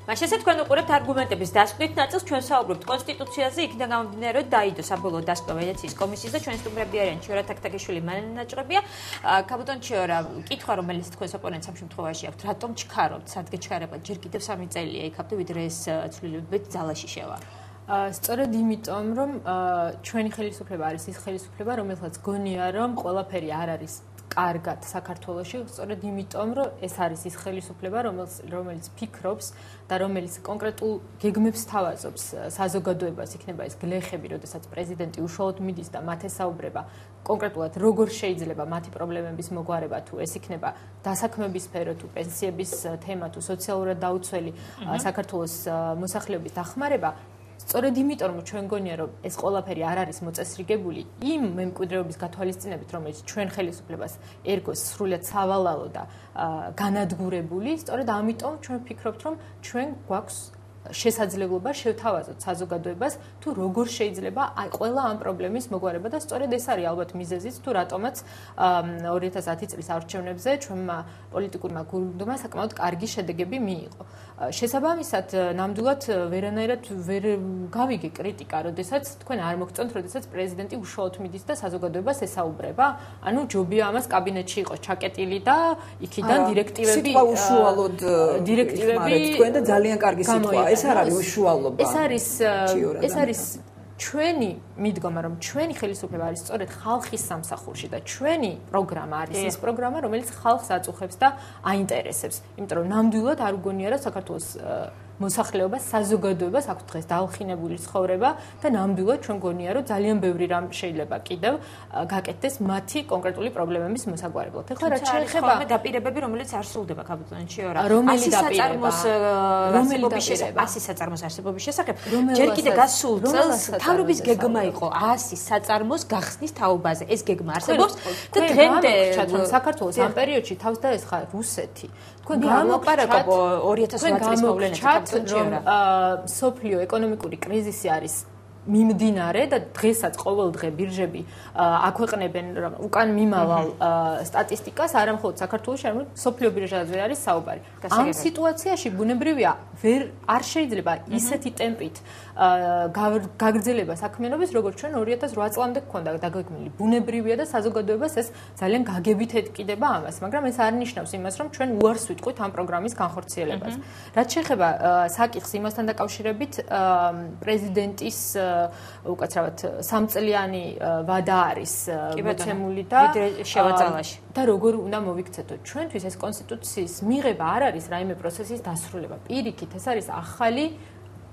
მაშინ ესე თქვენ უყურებთ არგუმენტების დასკვნით ნაწილს ჩვენ საუბრობთ კონსტიტუციაზე, იქიდან გამომდინარე, რომ დაიდო საბოლოო დასკვნა ვენეციის კომისიის და ჩვენი სტუმრები არიან ჩიორა თაქთაკიშვილი, მანენა ნაჭყებია. კაპიტან ჩიორა, კითხვა რომელიც თქვენს ოპონენტს ამ შემთხვევაში აქვთ, რატომ ჩქარობთ, სადგე ჩქარება ჯერ კიდევ 3 წელია იქამდე, ვიდრე ეს ცვლილებები ძალაში შევა? სწორედ იმიტომ, რომ ჩვენი ხელისუფლება არის ის ხელისუფლება, რომელსაც გონია, რომ ყველაფერი არ არის კარგად საქართველოში, სწორედ იმიტომ, რომ ეს არის ის ხელისუფლება, რომელიც ფიქრობს და რომელიც კონკრეტულ გეგმებს თავაზობს საზოგადოებას, იქნება ეს გლეხები, როდესაც პრეზიდენტი უშუალოდ მიდის და მათ ესაუბრება კონკრეტულად როგორ შეიძლება მათი პრობლემების მოგვარება, თუ ეს იქნება დასაქმების სფერო, თუ პენსიების თემა, თუ სოციალურად დაუცველი საქართველოს მოსახლეობის დახმარება. სწორედ იმიტომ, რომ ჩვენ გონია, რომ ეს ყველაფერი არ არის მოწესრიგებული იმ მემკვიდრეობის გათვალისწინებით, რომელიც ჩვენ ხელისუფლებას ერგოს სრულად სავალალო და განადგურებული, სწორედ ამიტომ ჩვენ ვფიქრობთ, რომ ჩვენ გვაქვს შესაძლებლობა შევთავაზოთ საზოგადოებას, თუ როგორ შეიძლება ყველა ამ პრობლემის მოგვარება და სწორედ ეს არის ალბათ მიზეზიც, თუ რატომაც 2010 წლის არჩევნებზე ჩვენმა პოლიტიკურმა გუნდმა საკმაოდ კარგი შედეგები მიიღო. შესაბამისად, ნამდვილად ვერანაირად ვერ გავიგე კრიტიკა, როდესაც თქვენ არ მოგწონთ, როდესაც პრეზიდენტი უშუალოდ მიდის და საზოგადოებას ესაუბრება. ანუ ჯობია ამას კაბინეტში იყოს ჩაკეტილი და იქიდან დირექტივები სიტყვა უშუალოდ დირექტივები თქვენ და ძალიან კარგი სიტყვა. ეს არ არის უშუალობა. ეს არის ჩვენი მიდგომა, რომ ჩვენი ხელისუფლება არის სწორედ ხალხის სამსახურში და ჩვენი პროგრამა არის ის პროგრამა, რომელიც ხალხს აწუხებს და აინტერესებს. იმიტომ რომ ნამდვილად არ უგონია, რომ საქართველოს მოსახლეობას, საზოგადოებას აქვს დღეს დაალხინებული ცხოვრება და ნამდვილად ჩვენ გონია, რომ ძალიან ბევრი რამ შეიძლება კიდევ გაკეთდეს მათი კონკრეტული პრობლემების მოსაგვარებლად. ეხლა რაც შეეხება დაპირებები, რომელიც არ სრულდება კაპიტან ჩიორა, 100 საწარმოს არსებობის შესახებ, ჯერ კიდე გასულ წელს თავრობის გეგმა იყო 100 საწარმოს გახსნის თაობაზე. ეს გეგმა არსებობს და დღემდე საქართველოს ამ პერიოდში თავს დაესხა რუსეთი. თქვენ გამოპარაკობ 2008 წლის მოვლენებში რომ სოფლიო ეკონომიკური კრიზისი არის მიმდინარე და დღესაც ყოველდღე ბირჟები აქვეყნებენ უკან მიმავალ სტატისტიკას, არა მხოლოდ საქართველოში, არამედ სოფლიო ბირჟაზე არის საუბარი. ამ სიტუაციაში ბუნებრივია არ შეიძლება ისეთი ტემპით გაგრძელება საქმიანობის, როგორც ჩვენ 2008 წლამდე გქონდა დაგეგმილი. ბუნებრივია და საზოგადოებას ეს ძალიან გაგებით ეთკიდება ამას, მაგრამ ეს არ ნიშნავს იმას, რომ ჩვენ უარს ვიტყვით ამ პროგრამის განხორციელებას. რაც შეეხება საკითხს იმასთან დაკავშირებით, პრეზიდენტის უკაცრავად 3 წლიანი ვადა არის მოცემული და შევაწალაში. და როგორ უნდა მოვიქცეთოთ? ჩვენთვის ეს კონსტიტუციის მიღება არ არის რაიმე პროცესის დასრულება. პირიქით, ეს არის ახალი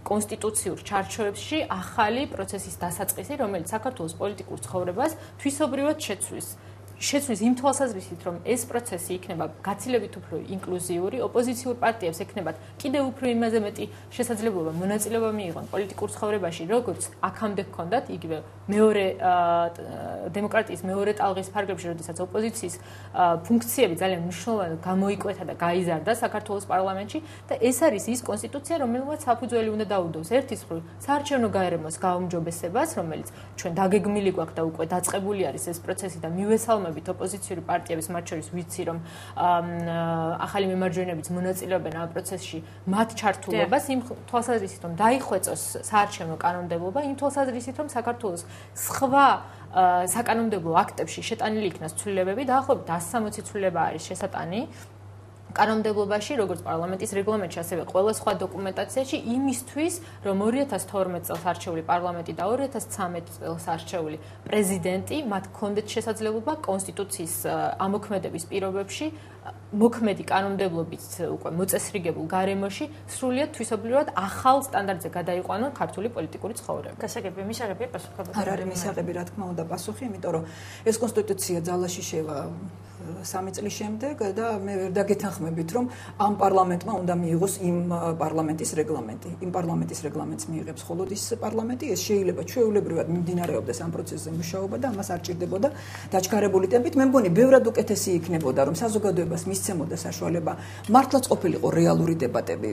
კონსტიტუციურ ჩარჩოებში ახალი პროცესის დასაწყისი, რომელიც საქართველოს პოლიტიკურ ცხოვრებას თვისობრივად შეცვლის იმ თვალსაზრისით, რომ ეს პროცესი იქნება გაცილებით უფრო ინკლუზიური, ოპოზიციურ პარტიებს ექნებათ კიდევ უფრო იმაზე მეტი შესაძლებლობა მონაწილეობა მიიღონ პოლიტიკურ ცხოვრებაში, როგორც აქამდე ჰქონდათ, იგივე მეორე დემოკრატიის მეორე ტალღის ფარგლებში, როდესაც ოპოზიციის ფუნქციები ძალიან მნიშვნელოვნად გამოიკვეთა და გაიზარდა საქართველოს პარლამენტში და ეს არის ის კონსტიტუცია, რომელმაც საფუძველი უნდა დაუდოს ერთის მხრივ საარჩევნო გაერემოს გაუმჯობესებას, რომელიც ჩვენ დაგეგმილი გვაქვს და უკვე დაწყებული არის ეს პროცესი და მივესალმებით ოპოზიციური პარტიების მათ შორის ვიცი, რომ ახალი მემარჯვენეებიც მონაწილეობენ ამ პროცესში მათ ჩართულობას იმ თვალსაზრისით, რომ დაიხვეწოს საარჩევნო კანონმდებლობა, იმ თვალსაზრისით, რომ საქართველოს სხვა საკანონმდებლო აქტებში შეტანილი იქნას ცვლილებები, დაახლოებით 160 ცვლილება არის შესატანი კანონმდებლობაში, როგორც პარლამენტის რეგლამენტში, ასევე ყველა სხვა დოკუმენტაციაში იმისთვის, რომ 2012 წელს არჩეული პარლამენტი და 2013 წელს არჩეული პრეზიდენტი მათ ჰქონდეთ შესაძლებლობა კონსტიტუციის ამოქმედების პირობებში მოქმედი კანონმდებლობით უკვე მოწესრიგებულ გარემოში სრულიად თვისობრივად ახალ სტანდარტზე გადაიყვანონ ქართული პოლიტიკური ცხოვრება. გასაგებია, მისაღებია პასუხი. არ არის მისაღები, რა თქმა უნდა, პასუხი, იმიტომ რომ ეს კონსტიტუცია ძალაში შევა 3 წლის შემდეგ და მე ვერ დაგეთანხმებით, რომ ამ პარლამენტმა უნდა მიიღოს იმ პარლამენტის რეგლამენტი. იმ პარლამენტის რეგლამენტს მიიღებს მხოლოდ ის პარლამენტი, ეს შეიძლება ჩვეულებრივად მიმდინარეობდეს ამ პროცესზე მუშაობა და ამას არ ჭირდებოდა დაჩქარებული ტემპით. მე მგონი, ბევრად უკეთესი იქნებოდა, რომ საზოგადოებას მისცეს მისცემოდა საშუალება მართლაც ყოფილიყო რეალური დებატები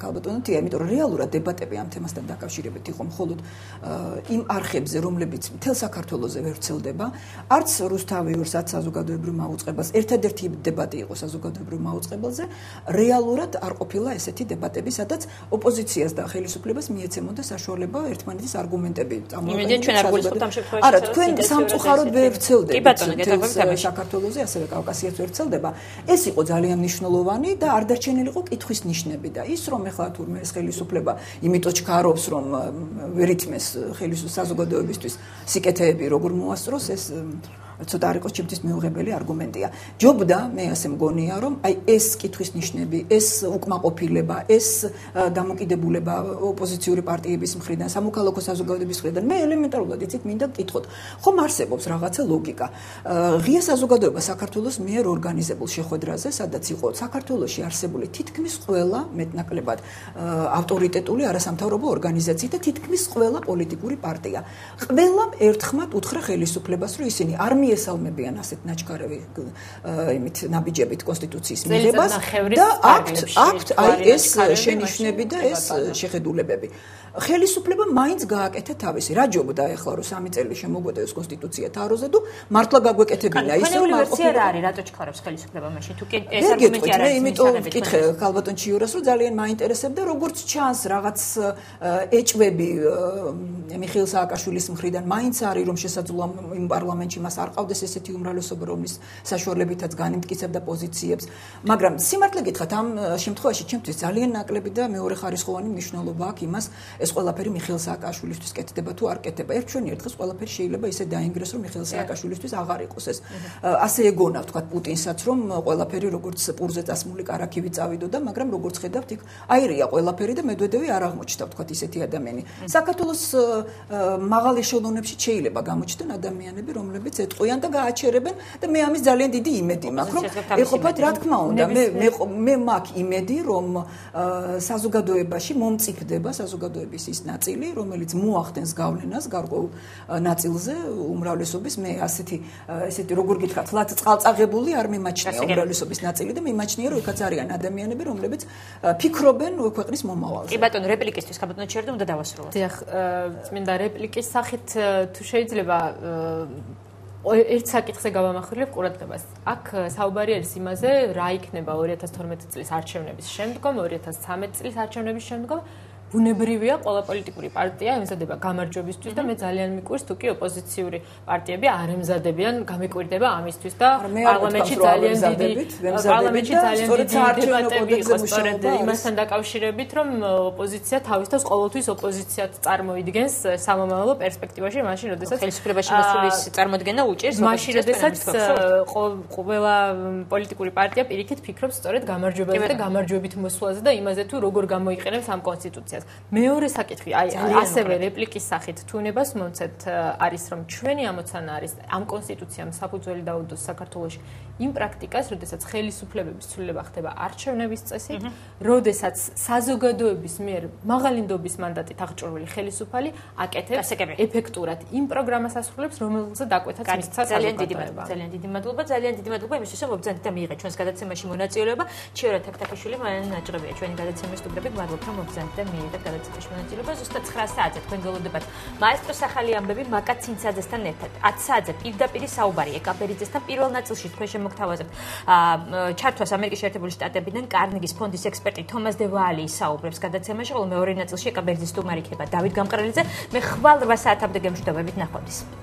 ქალბატონო თია, იმიტომ რომ რეალურად დებატები ამ თემასთან დაკავშირებით იყო მხოლოდ იმ არხებზე, რომლებიც მთელ საქართველოზე ვერ ვრცელდება, არც რუსთავიურს, არც საზოგადოებრივ მაუწყებელს, ერთადერთი დებატი იყო საზოგადოებრივ მაუწყებელზე, რეალურად არ ყოფილა ესეთი დებატები, სადაც ოპოზიციას და ხელისუფლებას მიეცემოდა საშუალება ერთმანეთის არგუმენტები წამოაყენონ. ჩვენ არ გულისხმობთ ამ შემთხვევაში. არა, თქვენ სამწუხაროდ ვერ ვრცელდებით საქართველოზე, ასევე კავკასიაც ვერ ვრცელდება. ეს იყო ძალიან მნიშვნელოვანი და არ დარჩენილი იყო კითხვის ნიშნები და ის რომ ეხლა თურმე ეს ხელისუფლება იმიტომ ჩქარობს რომ ვერ ითმეს საზოგადოებისთვის სიკეთეები როგორ მოასწროს ეს ცოტა არ იყოს ჩემთვის მიუღებელი არგუმენტია. ჯობდა მე ასე მგონია რომ აი ეს კითხვის ნიშნები, ეს უკმაყოფილება, ეს დამოკიდებულება ოპოზიციური პარტიების მხრიდან, სამოქალაქო საზოგადოების მხრიდან მე ელემენტარულად იცით მინდა ვკითხოთ. ხომ არსებობს რაღაცა ლოგიკა. ღია საზოგადოება საქართველოს მიერ ორგანიზებულ შეხვედრაზე, სადაც იყო საქართველოში არსებული თითქმის ყველა მეტნაკლებად ავტორიტეტული არასამთავრობო ორგანიზაცია და თითქმის ყველა პოლიტიკური პარტია. ყველამ ერთხმად უთხრა ხელისუფლებას, რომ ისინი არ ესალმებიან ასეთ ნაჩქარევი იმით ნაბიჯებით კონსტიტუციის მიღებას და აქვთ აი ეს შენიშვნები და ეს შეხედულებები. ხელისუფლება მაინც გააკეთა თავისი. რა ჯობდა ეხლა რომ 3 წელი შემოგვედა ეს კონსტიტუცია თაროზე და მართლა გაგვეკეთებინა ისე რომ არ არის რატო ჩქარობს ხელისუფლება მაშინ თუ კი ეს არგუმენტი არ არის. იმიტომ ვკითხე ქალბატონ ჩიურას რომ ძალიან მაინტერესებდა როგორც ჩანს რაღაც ეჭვები მიხეილ სააკაშვილის მხრიდან მაინც არის რომ შესაძლოა იმ პარლამენტში მას არ ყავდეს ესეთი უმრავლესობა რომლის საშუალებითაც განიმტკიცებდა პოზიციებს, მაგრამ სიმართლე გითხრათ ამ შემთხვევაში ჩემთვის ძალიან ნაკლები და მეორე ხარისხოვანი მნიშვნელობა აქვს იმას ეს ყველაფერი მიხეილ სააკაშვილისთვის კეთდება თუ არ კეთდება. ერთშვენიერ დღეს ყველაფერი შეიძლება ისე დაინგრეს რომ მიხეილ სააკაშვილისთვის აღარ იყოს ეს. ასე ეგონა ვთქვათ პუტინსაც რომ ყველაფერი როგორც პურზე წასმული კარაქივი წავიდოდა, მაგრამ როგორც ხედავთ იქ აირია ყველაფერი და მედვედევი არ აღმოჩნდა ვთქვათ ისეთი ადამიანი. საქართველოს მაღალ ეშელონებში შეიძლება გამოჩნდნენ ადამიანები რომლებიც ეტყვიან და გააჩერებენ და მე ამის ძალიან დიდი იმედი მაქვს რომ ეყოფათ რა თქმა უნდა მე მაქვს იმედი რომ საზოგადოებაში მომწიფდება საზოგადოების ის ნაწილი რომელიც მოახდენს გავლენას გარკვეულ ნაწილზე უმრავლესობის მე ესეთი როგორ გითხრათ ლათ წყალწაღებული არ მიმაჩნია უმრავლესობის ნაწილი და მიმაჩნია რომ იქაც არიან ადამიანები რომლებიც ფიქრობენ ქვეყნის მომავალზე. კი ბატონო რეპლიკისთვის ხაბატონო ჩერდა უნდა დავასრულოთ. დიახ, წმინდა რეპლიკის სახით თუ შეიძლება ერთ საკითხზე გავამახვილებ ყურადღებას. აქ საუბარი არის იმაზე, რა იქნება 2012 წლის არჩევნების შემდგომ, 2013 წლის არჩევნების შემდგომ. ბუნებრივია ყველა პოლიტიკური პარტია ემზადება გამარჯვებისთვის და მე ძალიან მიკვირს თუ კი ოპოზიციური პარტიები არ ემზადებიან გამიკვირდება ამისთვის და პარლამენტში ძალიან დიდი დებატები იყო სწორედ იმასთან დაკავშირებით რომ ოპოზიცია თავისთავად ყოველთვის ოპოზიციად წარმოიდგენს სამომავლო პერსპექტივაში მაშინ როდესაც ხელისუფლებაში მოსulis წარმოადგენა უჭერს მაშინ როდესაც ყველა პოლიტიკური პარტია პირიქით ფიქრობს სწორედ გამარჯვებაზე და გამარჯვებით მოსვლაზე და იმაზე თუ როგორ გამოიყენებს ამ კონსტიტუციას. მეორე საკითხი, აი ასევე რეპლიკის სახით თუ უნებას მომცეთ არის რომ ჩვენი ამოცანა არის ამ კონსტიტუციამ საფუძველი დაუდოს საქართველოში იმ პრაქტიკას, როდესაც ხელისუფლებების ცვლილება ხდება არჩევნების წესი, როდესაც საზოგადოების მიერ მაღალი ნდობის მანდატით აღჭურვილი ხელისუფალი აკეთებს ეფექტურად იმ პროგრამას ასრულებს, რომელზე დაკვეთაც მისცა საზოგადოება. ძალიან დიდი მადლობა, ძალიან დიდი მადლობა იმისთვის, რომ მობრძანეთ და მიიღეთ ჩვენს გადაცემაში მონაწილეობა. ჩიორა თაქთაქიშვილი მალე ნაჭრებია ჩვენი გადაცემის სტუმრები, მადლობთ რომ მობრძანეთ და მიიღეთ გადაცემაში მონაწილეობა. ზუსტად 9 საათზე თქვენ გველოდებათ მაესტროს ახალი ამბები მაკა ცინცაძესთან ერთად. 10 საათზე პირდაპირ საუბარი ეკაბერიძესთან პირველ ნაწილში თქვენ შემოგთავაზებთ ჩართვას ამერიკის შეერთებული შტატებიდან კარნეგის ფონდის ექსპერტი თომას დე ვალი საუბრებს გადაცემაში, ხოლო მეორე ნაწილში ეკაბერიძის სტუმარი იქნება დავით გამყრელიძე. მე ხვალ 8 საათამდე გემშვიდობებით ნახვამდის.